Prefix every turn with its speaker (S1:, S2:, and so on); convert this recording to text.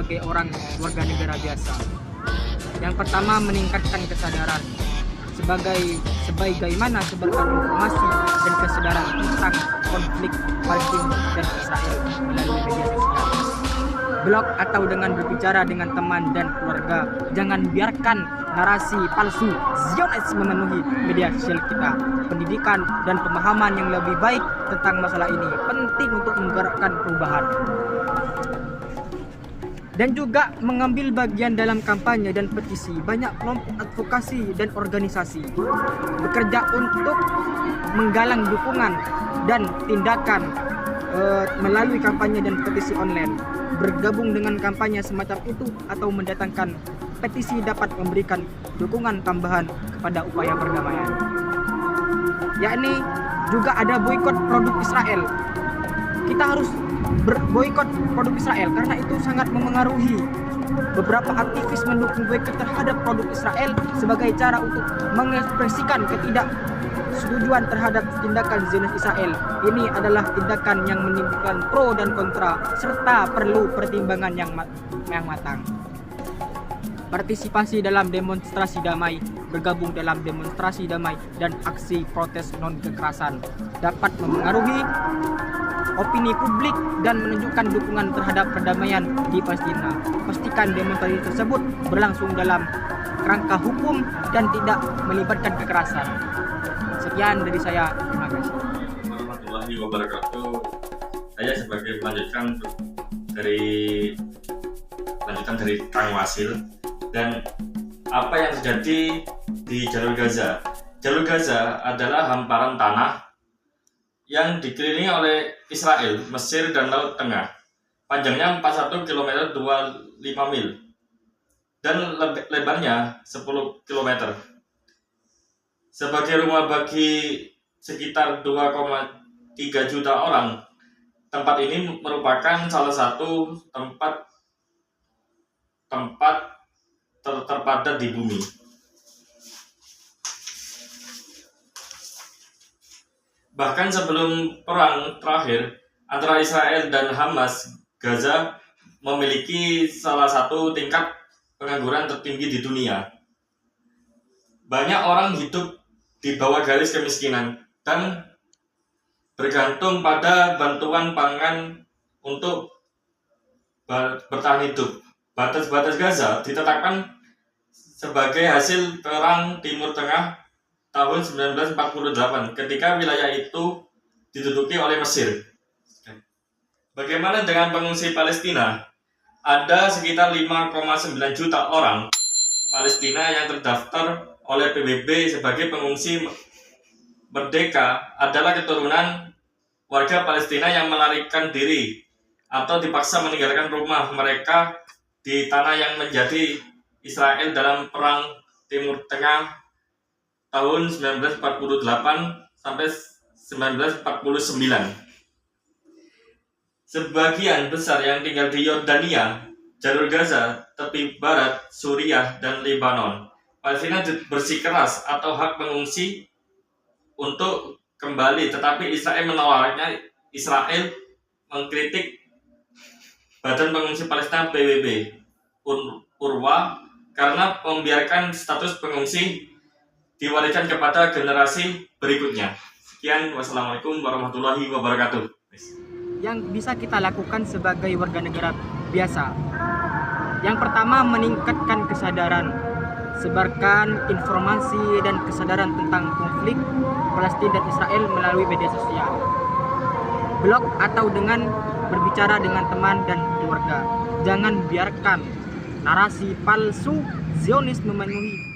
S1: sebagai orang warga negara biasa. Yang pertama, meningkatkan kesadaran sebagaimana sebarkan informasi dan kesadaran tentang konflik Palestina dan Israel melalui media sosial. Blog atau dengan berbicara dengan teman dan keluarga. Jangan biarkan narasi palsu Zionis memenuhi media sosial kita. Pendidikan dan pemahaman yang lebih baik tentang masalah ini penting untuk menggerakkan perubahan. Dan juga mengambil bagian dalam kampanye dan petisi. Banyak kelompok advokasi dan organisasi bekerja untuk menggalang dukungan dan tindakan melalui kampanye dan petisi online. Bergabung dengan kampanye semacam itu atau mendatangkan petisi dapat memberikan dukungan tambahan kepada upaya perdamaian. Yakni juga ada boikot produk Israel. Kita harus berboikot produk Israel karena itu sangat memengaruhi. Beberapa aktivis mendukung boikot terhadap produk Israel sebagai cara untuk mengekspresikan ketidaksetujuan terhadap tindakan Zionis Israel. Ini adalah tindakan yang menimbulkan pro dan kontra serta perlu pertimbangan yang matang. Partisipasi dalam demonstrasi damai, bergabung dalam demonstrasi damai dan aksi protes non-kekerasan dapat memengaruhi opini publik dan menunjukkan dukungan terhadap perdamaian di Palestina. Pastikan demonstrasi tersebut berlangsung dalam kerangka hukum dan tidak melibatkan kekerasan. Sekian dari saya, terima kasih.
S2: Warahmatullahi wabarakatuh. Saya sebagai lanjutan dari Kang Wasil. Dan apa yang terjadi di Jalur Gaza? Jalur Gaza adalah hamparan tanah yang dikelilingi oleh Israel, Mesir, dan Laut Tengah. Panjangnya 41 km 25 mil dan lebarnya 10 km. Sebagai rumah bagi sekitar 2,3 juta orang, tempat ini merupakan salah satu tempat terpadat di bumi. Bahkan sebelum perang terakhir antara Israel dan Hamas, Gaza memiliki salah satu tingkat pengangguran tertinggi di dunia. Banyak orang hidup di bawah garis kemiskinan dan bergantung pada bantuan pangan untuk bertahan hidup. Batas-batas Gaza ditetapkan sebagai hasil Perang Timur Tengah tahun 1948 ketika wilayah itu diduduki oleh Mesir. Bagaimana dengan pengungsi Palestina? Ada sekitar 5,9 juta orang Palestina yang terdaftar oleh PBB sebagai pengungsi. Merdeka adalah keturunan warga Palestina yang melarikan diri atau dipaksa meninggalkan rumah mereka di tanah yang menjadi Israel dalam Perang Timur Tengah tahun 1948 sampai 1949. Sebagian besar yang tinggal di Yordania, Jalur Gaza, tepi barat, Suriah, dan Lebanon. Palestina bersikeras atau hak pengungsi untuk kembali, tetapi Israel menolaknya. Israel mengkritik Badan Pengungsi Palestina PBB UNRWA karena membiarkan status pengungsi diwariskan kepada generasi berikutnya. Sekian, wassalamualaikum warahmatullahi wabarakatuh.
S1: Yang bisa kita lakukan sebagai warga negara biasa. Yang pertama, meningkatkan kesadaran, sebarkan informasi dan kesadaran tentang konflik Palestina dan Israel melalui media sosial, blog atau dengan berbicara dengan teman dan keluarga. Jangan biarkan narasi palsu Zionis memenuhi